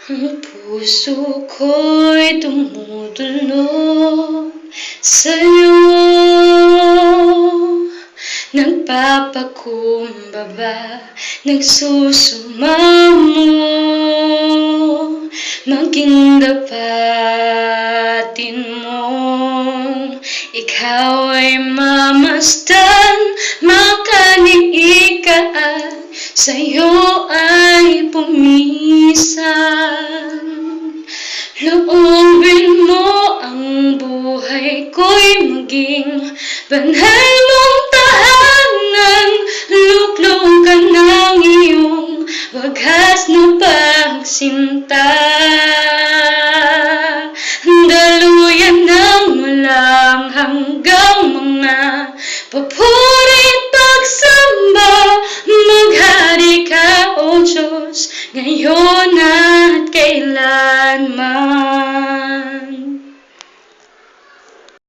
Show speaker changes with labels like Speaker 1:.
Speaker 1: Ang puso ko'y tumutulog sa'yo, nagpapakumbaba, nagsusumamo, maging dapatin mong ikaw ay mamasdan, makaniika at sa'yo ay pumisan. Loobin mo ang buhay ko'y maging banal mong tahanan, luklukan ng iyong wagas na pagsinta. Daluyan ng walang hanggang mga papurit pagsamba, maghari ka, O Diyos, ngayon at kailanman.